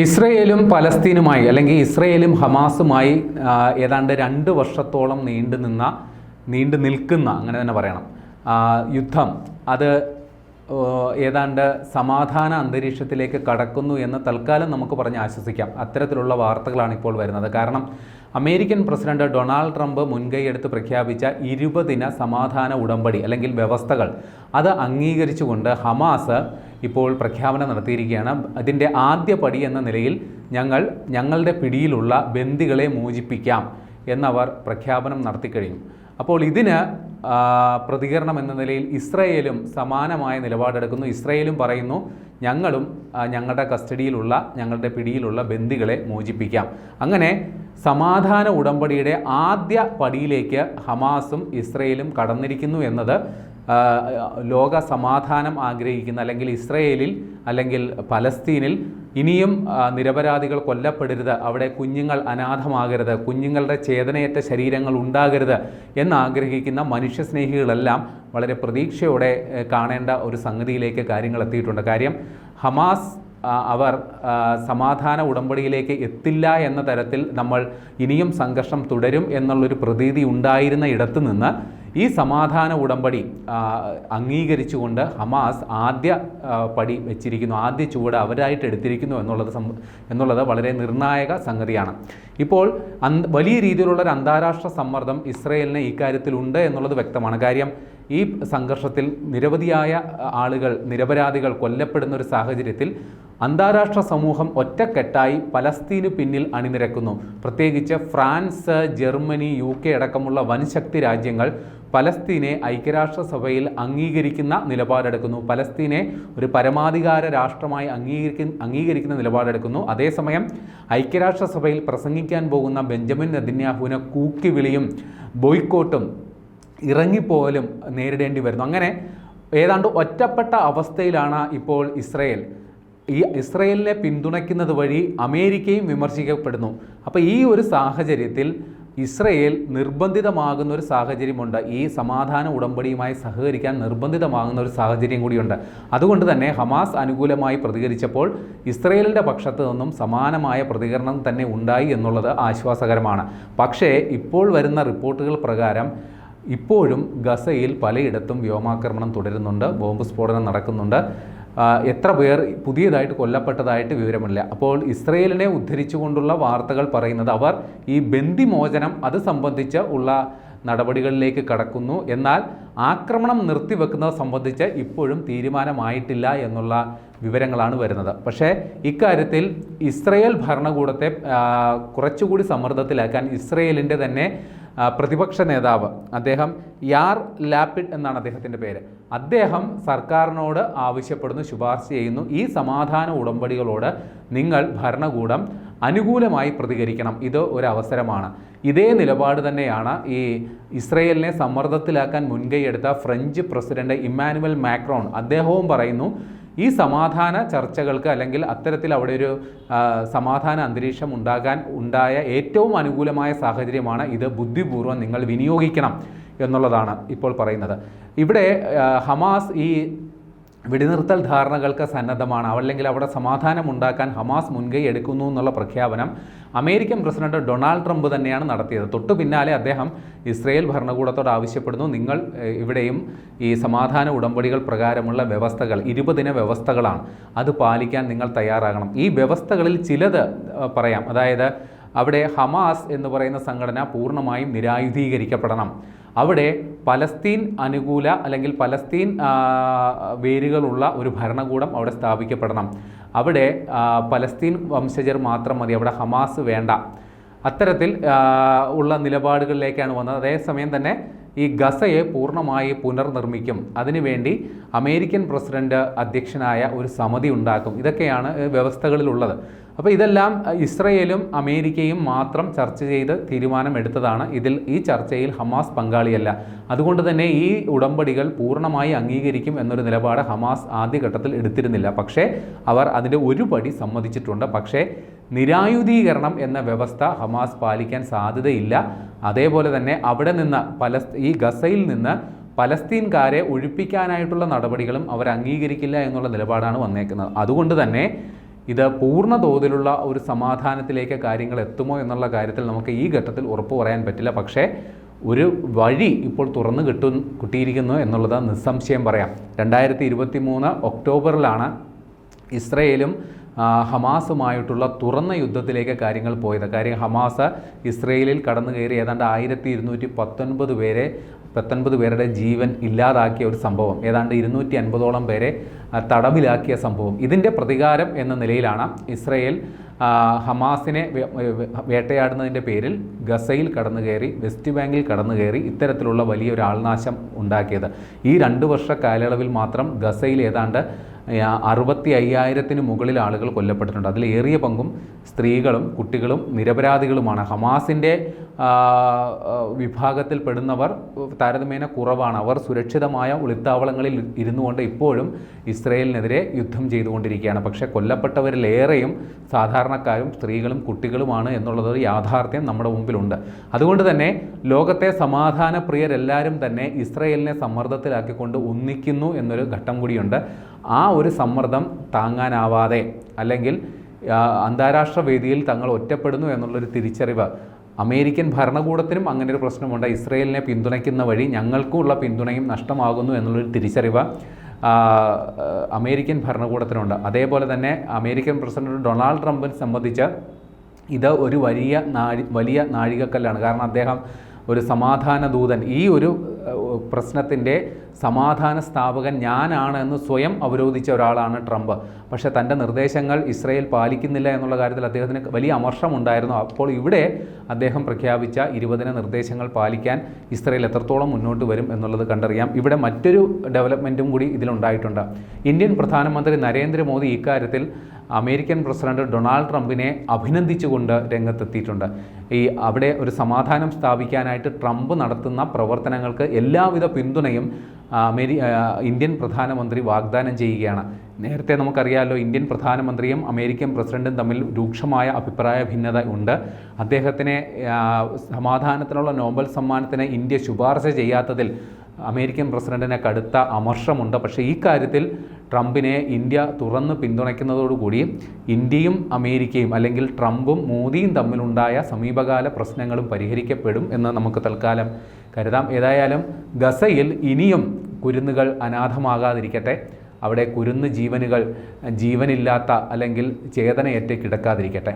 ഇസ്രയേലും പലസ്തീനുമായി അല്ലെങ്കിൽ ഇസ്രയേലും ഹമാസുമായി ഏതാണ്ട് 2 വർഷത്തോളം നീണ്ടു നിൽക്കുന്ന അങ്ങനെ തന്നെ പറയണം യുദ്ധം അത് ഏതാണ്ട് സമാധാന അന്തരീക്ഷത്തിലേക്ക് കടക്കുന്നു എന്ന് തൽക്കാലം നമുക്ക് പറഞ്ഞ് ആശ്വസിക്കാം. അത്തരത്തിലുള്ള വാർത്തകളാണ് ഇപ്പോൾ വരുന്നത്. കാരണം അമേരിക്കൻ പ്രസിഡന്റ് ഡൊണാൾഡ് ട്രംപ് മുൻകൈയെടുത്ത് പ്രഖ്യാപിച്ച 20 ദിന സമാധാന ഉടമ്പടി അല്ലെങ്കിൽ വ്യവസ്ഥകൾ അത് അംഗീകരിച്ചുകൊണ്ട് ഹമാസ് ഇപ്പോൾ പ്രഖ്യാപനം നടത്തിയിരിക്കുകയാണ്. അതിൻ്റെ ആദ്യ പടി എന്ന നിലയിൽ ഞങ്ങളുടെ പിടിയിലുള്ള ബന്ദികളെ മോചിപ്പിക്കാം എന്നവർ പ്രഖ്യാപനം നടത്തിക്കഴിഞ്ഞു. അപ്പോൾ ഇതിന് പ്രതികരണം എന്ന നിലയിൽ ഇസ്രയേലും സമാനമായ നിലപാടെടുക്കുന്നു. ഇസ്രയേലും പറയുന്നു ഞങ്ങളും ഞങ്ങളുടെ പിടിയിലുള്ള ബന്ദികളെ മോചിപ്പിക്കാം. അങ്ങനെ സമാധാന ഉടമ്പടിയുടെ ആദ്യ പടിയിലേക്ക് ഹമാസും ഇസ്രയേലും കടന്നിരിക്കുന്നു എന്നത് ലോക സമാധാനം ആഗ്രഹിക്കുന്ന അല്ലെങ്കിൽ ഇസ്രയേലിൽ അല്ലെങ്കിൽ പലസ്തീനിൽ ഇനിയും നിരപരാധികൾ കൊല്ലപ്പെടരുത്, അവിടെ കുഞ്ഞുങ്ങൾ അനാഥമാകരുത്, കുഞ്ഞുങ്ങളുടെ ചേതനയേറ്റ ശരീരങ്ങൾ ഉണ്ടാകരുത് എന്നാഗ്രഹിക്കുന്ന മനുഷ്യസ്നേഹികളെല്ലാം വളരെ പ്രതീക്ഷയോടെ കാണേണ്ട ഒരു സംഗതിയിലേക്ക് കാര്യങ്ങൾ എത്തിയിട്ടുണ്ട്. കാര്യം ഹമാസ് അവർ സമാധാന ഉടമ്പടിയിലേക്ക് എത്തില്ല എന്ന തരത്തിൽ നമ്മൾ ഇനിയും സംഘർഷം തുടരും എന്നുള്ളൊരു പ്രതീതി ഉണ്ടായിരുന്ന ഇടത്തു നിന്ന് ഈ സമാധാന ഉടമ്പടി അംഗീകരിച്ചുകൊണ്ട് ഹമാസ് ആദ്യ പടി വെച്ചിരിക്കുന്നു, ആദ്യ ചുവട് അവരായിട്ട് എടുത്തിരിക്കുന്നു എന്നുള്ളത് വളരെ നിർണായക സംഗതിയാണ്. ഇപ്പോൾ വലിയ രീതിയിലുള്ളൊരു അന്താരാഷ്ട്ര സമ്മർദ്ദം ഇസ്രയേലിന് ഇക്കാര്യത്തിലുണ്ട് എന്നുള്ളത് വ്യക്തമാണ്. കാര്യം ഈ സംഘർഷത്തിൽ നിരവധിയായ ആളുകൾ നിരപരാധികൾ കൊല്ലപ്പെടുന്ന ഒരു സാഹചര്യത്തിൽ അന്താരാഷ്ട്ര സമൂഹം ഒറ്റക്കെട്ടായി പലസ്തീനു പിന്നിൽ അണിനിരക്കുന്നു. പ്രത്യേകിച്ച് ഫ്രാൻസ്, ജർമ്മനി, UK അടക്കമുള്ള വൻശക്തി രാജ്യങ്ങൾ പലസ്തീനെ ഐക്യരാഷ്ട്രസഭയിൽ അംഗീകരിക്കുന്ന നിലപാടെടുക്കുന്നു. പലസ്തീനെ ഒരു പരമാധികാര രാഷ്ട്രമായി അംഗീകരിക്കുന്ന നിലപാടെടുക്കുന്നു. അതേസമയം ഐക്യരാഷ്ട്രസഭയിൽ പ്രസംഗിക്കാൻ പോകുന്ന ബെഞ്ചമിൻ നെതന്യാഹുവിനെ കൂക്കിവിളിയും ബോയ്ക്കോട്ടും ഇറങ്ങിപ്പോലും നേരിടേണ്ടി വരുന്നു. അങ്ങനെ ഏതാണ്ട് ഒറ്റപ്പെട്ട അവസ്ഥയിലാണ് ഇപ്പോൾ ഇസ്രയേൽ. ഈ ഇസ്രയേലിനെ പിന്തുണയ്ക്കുന്നത് വഴി അമേരിക്കയും വിമർശിക്കപ്പെടുന്നു. അപ്പോൾ ഈ ഒരു സാഹചര്യത്തിൽ ഇസ്രയേൽ നിർബന്ധിതമാകുന്ന ഒരു സാഹചര്യമുണ്ട്. ഈ സമാധാന ഉടമ്പടിയുമായി സഹകരിക്കാൻ നിർബന്ധിതമാകുന്ന ഒരു സാഹചര്യം കൂടിയുണ്ട്. അതുകൊണ്ട് തന്നെ ഹമാസ് അനുകൂലമായി പ്രതികരിച്ചപ്പോൾ ഇസ്രയേലിൻ്റെ പക്ഷത്തു നിന്നും സമാനമായ പ്രതികരണം തന്നെ ഉണ്ടായി എന്നുള്ളത് ആശ്വാസകരമാണ്. പക്ഷേ ഇപ്പോൾ വരുന്ന റിപ്പോർട്ടുകൾ പ്രകാരം ഇപ്പോഴും ഗസയിൽ പലയിടത്തും വ്യോമാക്രമണം തുടരുന്നുണ്ട്, ബോംബ് സ്ഫോടനം നടക്കുന്നുണ്ട്. എത്ര പേർ പുതിയതായിട്ട് കൊല്ലപ്പെട്ടതായിട്ട് വിവരമില്ല. അപ്പോൾ ഇസ്രയേലിനെ ഉദ്ധരിച്ചുകൊണ്ടുള്ള വാർത്തകൾ പറയുന്നത് അവർ ഈ ബന്ദിമോചനം അത് സംബന്ധിച്ച് ഉള്ള നടപടികളിലേക്ക് കടക്കുന്നു, എന്നാൽ ആക്രമണം നിർത്തിവെക്കുന്നത് സംബന്ധിച്ച് ഇപ്പോഴും തീരുമാനമായിട്ടില്ല എന്നുള്ള വിവരങ്ങളാണ് വരുന്നത്. പക്ഷേ ഇക്കാര്യത്തിൽ ഇസ്രയേൽ ഭരണകൂടത്തെ കുറച്ചുകൂടി സമ്മർദ്ദത്തിലാക്കാൻ ഇസ്രയേലിൻ്റെ തന്നെ പ്രതിപക്ഷ നേതാവ്, അദ്ദേഹം യാർ ലാപിഡ് എന്നാണ് അദ്ദേഹത്തിൻ്റെ പേര്, അദ്ദേഹം സർക്കാരിനോട് ആവശ്യപ്പെടുന്നു, ശുപാർശ ചെയ്യുന്നു, ഈ സമാധാന ഉടമ്പടികളോട് നിങ്ങൾ ഭരണകൂടം അനുകൂലമായി പ്രതികരിക്കണം, ഇത് ഒരു അവസരമാണ്. ഇതേ നിലപാട് തന്നെയാണ് ഈ ഇസ്രയേലിനെ സമ്മർദ്ദത്തിലാക്കാൻ മുൻകൈയെടുത്ത ഫ്രഞ്ച് പ്രസിഡന്റ് ഇമ്മാനുവൽ മാക്രോൺ, അദ്ദേഹവും പറയുന്നു ഈ സമാധാന ചർച്ചകൾക്ക് അല്ലെങ്കിൽ അത്തരത്തിൽ അവിടെ ഒരു സമാധാന അന്തരീക്ഷം ഉണ്ടായ ഏറ്റവും അനുകൂലമായ സാഹചര്യമാണ് ഇത്, ബുദ്ധിപൂർവ്വം നിങ്ങൾ വിനിയോഗിക്കണം എന്നുള്ളതാണ് ഇപ്പോൾ പറയുന്നത്. ഇവിടെ ഹമാസ് ഈ വെടിനിർത്തൽ ധാരണകൾക്ക് സന്നദ്ധമാണ്, അല്ലെങ്കിൽ അവിടെ സമാധാനം ഉണ്ടാക്കാൻ ഹമാസ് മുൻകൈ എടുക്കുന്നു എന്നുള്ള പ്രഖ്യാപനം അമേരിക്കൻ പ്രസിഡന്റ് ഡൊണാൾഡ് ട്രംപ് തന്നെയാണ് നടത്തിയത്. തൊട്ടു പിന്നാലെ അദ്ദേഹം ഇസ്രയേൽ ഭരണകൂടത്തോട് ആവശ്യപ്പെടുന്നു, നിങ്ങൾ ഇവിടെയും ഈ സമാധാന ഉടമ്പടികൾ പ്രകാരമുള്ള വ്യവസ്ഥകൾ 20 ദിന വ്യവസ്ഥകളാണ്, അത് പാലിക്കാൻ നിങ്ങൾ തയ്യാറാകണം. ഈ വ്യവസ്ഥകളിൽ ചിലത് പറയാം. അതായത് അവിടെ ഹമാസ് എന്ന് പറയുന്ന സംഘടന പൂർണ്ണമായും നിരായുധീകരിക്കപ്പെടണം, അവിടെ പലസ്തീൻ അനുകൂല അല്ലെങ്കിൽ പലസ്തീൻ വേരുകളുള്ള ഒരു ഭരണകൂടം അവിടെ സ്ഥാപിക്കപ്പെടണം, അവിടെ പലസ്തീൻ വംശജർ മാത്രം മതി, അവിടെ ഹമാസ് വേണ്ട, അത്തരത്തിൽ ഉള്ള നിലപാടുകളിലേക്കാണ് വന്നത്. അതേസമയം തന്നെ ഈ ഗസയെ പൂർണ്ണമായി പുനർനിർമ്മിക്കും, അതിനുവേണ്ടി അമേരിക്കൻ പ്രസിഡന്റ് അധ്യക്ഷനായ ഒരു സമിതി ഉണ്ടാക്കും, ഇതൊക്കെയാണ് വ്യവസ്ഥകളിലുള്ളത്. അപ്പോൾ ഇതെല്ലാം ഇസ്രയേലും അമേരിക്കയും മാത്രം ചർച്ച ചെയ്ത് തീരുമാനമെടുത്തതാണ്. ഈ ചർച്ചയിൽ ഹമാസ് പങ്കാളിയല്ല. അതുകൊണ്ട് തന്നെ ഈ ഉടമ്പടികൾ പൂർണ്ണമായി അംഗീകരിക്കും എന്നൊരു നിലപാട് ഹമാസ് ആദ്യഘട്ടത്തിൽ എടുത്തിരുന്നില്ല. പക്ഷേ അവർ അതിൻ്റെ ഒരു പടി സമ്മതിച്ചിട്ടുണ്ട്. പക്ഷേ നിരായുധീകരണം എന്ന വ്യവസ്ഥ ഹമാസ് പാലിക്കാൻ സാധ്യതയില്ല. അതേപോലെ തന്നെ അവിടെ നിന്ന് ഈ ഗസയിൽ നിന്ന് പലസ്തീൻകാരെ ഒഴിപ്പിക്കാനായിട്ടുള്ള നടപടികളും അവർ അംഗീകരിക്കില്ല എന്നുള്ള നിലപാടാണ് വന്നേക്കുന്നത്. അതുകൊണ്ട് തന്നെ ഇത് പൂർണ്ണ തോതിലുള്ള ഒരു സമാധാനത്തിലേക്ക് കാര്യങ്ങൾ എത്തുമോ എന്നുള്ള കാര്യത്തിൽ നമുക്ക് ഈ ഘട്ടത്തിൽ ഉറപ്പ് പറയാൻ പറ്റില്ല. പക്ഷേ ഒരു വഴി ഇപ്പോൾ തുറന്നു കിട്ടിയിരിക്കുന്നു എന്നുള്ളത് നിസ്സംശയം പറയാം. 2023 ഒക്ടോബറിലാണ് ഇസ്രയേലും ഹമാസുമായിട്ടുള്ള തുറന്ന യുദ്ധത്തിലേക്ക് കാര്യങ്ങൾ പോയത്. കാര്യം ഹമാസ് ഇസ്രയേലിൽ കടന്നു കയറി ഏതാണ്ട് 1219 പേരുടെ ജീവൻ ഇല്ലാതാക്കിയ ഒരു സംഭവം, ഏതാണ്ട് 250ഓളം പേരെ തടവിലാക്കിയ സംഭവം. ഇതിൻ്റെ പ്രതികാരം എന്ന നിലയിലാണ് ഇസ്രയേൽ ഹമാസിനെ വേട്ടയാടുന്നതിൻ്റെ പേരിൽ ഗസയിൽ കടന്നു കയറി, വെസ്റ്റ് ബാങ്കിൽ കടന്നു കയറി ഇത്തരത്തിലുള്ള വലിയൊരു ആൾനാശം ഉണ്ടാക്കിയത്. ഈ 2 വർഷ കാലയളവിൽ മാത്രം ഗസയിൽ ഏതാണ്ട് 65,000-ന് മുകളിൽ ആളുകൾ കൊല്ലപ്പെട്ടിട്ടുണ്ട്. അതിലേറിയ പങ്കും സ്ത്രീകളും കുട്ടികളും നിരപരാധികളുമാണ്. ഹമാസിൻ്റെ വിഭാഗത്തിൽപ്പെടുന്നവർ താരതമ്യേന കുറവാണ്. അവർ സുരക്ഷിതമായ ഒളിത്താവളങ്ങളിൽ ഇരുന്നുകൊണ്ട് ഇപ്പോഴും ഇസ്രയേലിനെതിരെ യുദ്ധം ചെയ്തുകൊണ്ടിരിക്കുകയാണ്. പക്ഷേ കൊല്ലപ്പെട്ടവരിലേറെയും സാധാരണക്കാരും സ്ത്രീകളും കുട്ടികളുമാണ് എന്നുള്ളത് യാഥാർത്ഥ്യം നമ്മുടെ മുമ്പിലുണ്ട്. അതുകൊണ്ട് തന്നെ ലോകത്തെ സമാധാനപ്രിയരെല്ലാവരും തന്നെ ഇസ്രയേലിനെ സമ്മർദ്ദത്തിലാക്കിക്കൊണ്ട് ഒന്നിക്കുന്നു എന്നൊരു ഘട്ടം കൂടിയുണ്ട്. ആ ഒരു സമ്മർദ്ദം താങ്ങാനാവാതെ അല്ലെങ്കിൽ അന്താരാഷ്ട്ര വേദിയിൽ തങ്ങൾ ഒറ്റപ്പെടുന്നു എന്നുള്ളൊരു തിരിച്ചറിവ് അമേരിക്കൻ ഭരണകൂടത്തിനും അങ്ങനെ ഒരു പ്രശ്നമുണ്ട്. ഇസ്രയേലിനെ പിന്തുണയ്ക്കുന്ന വഴി ഞങ്ങൾക്കുമുള്ള പിന്തുണയും നഷ്ടമാകുന്നു എന്നുള്ളൊരു തിരിച്ചറിവ് അമേരിക്കൻ ഭരണകൂടത്തിനുണ്ട്. അതേപോലെ തന്നെ അമേരിക്കൻ പ്രസിഡന്റ് ഡൊണാൾഡ് ട്രംപിനെ സംബന്ധിച്ച് ഇത് ഒരു വലിയ നാഴികക്കല്ലാണ്. കാരണം അദ്ദേഹം ഒരു സമാധാന ദൂതൻ, ഈ ഒരു പ്രശ്നത്തിൻ്റെ സമാധാന സ്ഥാപകൻ ഞാനാണ് എന്ന് സ്വയം അവരോധിച്ച ഒരാളാണ് ട്രംപ്. പക്ഷേ തൻ്റെ നിർദ്ദേശങ്ങൾ ഇസ്രയേൽ പാലിക്കുന്നില്ല എന്നുള്ള കാര്യത്തിൽ അദ്ദേഹത്തിന് വലിയ അമർഷമുണ്ടായിരുന്നു. അപ്പോൾ ഇവിടെ അദ്ദേഹം പ്രഖ്യാപിച്ച 20 നിർദ്ദേശങ്ങൾ പാലിക്കാൻ ഇസ്രയേൽ എത്രത്തോളം മുന്നോട്ട് വരും എന്നുള്ളത് കണ്ടറിയാം. ഇവിടെ മറ്റൊരു ഡെവലപ്മെൻറ്റും കൂടി ഇതിലുണ്ടായിട്ടുണ്ട്. ഇന്ത്യൻ പ്രധാനമന്ത്രി നരേന്ദ്രമോദി ഇക്കാര്യത്തിൽ അമേരിക്കൻ പ്രസിഡന്റ് ഡൊണാൾഡ് ട്രംപിനെ അഭിനന്ദിച്ചുകൊണ്ട് രംഗത്തെത്തിയിട്ടുണ്ട്. അവിടെ ഒരു സമാധാനം സ്ഥാപിക്കാനായിട്ട് ട്രംപ് നടത്തുന്ന പ്രവർത്തനങ്ങൾക്ക് എല്ലാവിധ പിന്തുണയും ഇന്ത്യൻ പ്രധാനമന്ത്രി വാഗ്ദാനം ചെയ്യുകയാണ്. നേരത്തെ നമുക്കറിയാമല്ലോ, ഇന്ത്യൻ പ്രധാനമന്ത്രിയും അമേരിക്കൻ പ്രസിഡന്റും തമ്മിൽ രൂക്ഷമായ അഭിപ്രായ ഭിന്നത ഉണ്ട്. അദ്ദേഹത്തിനെ സമാധാനത്തിനുള്ള നോബൽ സമ്മാനത്തിന് ഇന്ത്യ ശുപാർശ ചെയ്യാത്തതിൽ അമേരിക്കൻ പ്രസിഡന്റിന് കടുത്ത അമർഷമുണ്ട്. പക്ഷേ ഈ കാര്യത്തിൽ ട്രംപിനെ ഇന്ത്യ തുറന്ന് പിന്തുണയ്ക്കുന്നതോടുകൂടി ഇന്ത്യയും അമേരിക്കയും അല്ലെങ്കിൽ ട്രംപും മോദിയും തമ്മിലുണ്ടായ സമീപകാല പ്രശ്നങ്ങളും പരിഹരിക്കപ്പെടും എന്ന് നമുക്ക് തൽക്കാലം കരുതാം. ഏതായാലും ഗസയിൽ ഇനിയും കുരുന്നുകൾ അനാഥമാകാതിരിക്കട്ടെ. അവിടെ കുരുന്ന് ജീവനില്ലാത്ത അല്ലെങ്കിൽ ചേതനയേറ്റ് കിടക്കാതിരിക്കട്ടെ.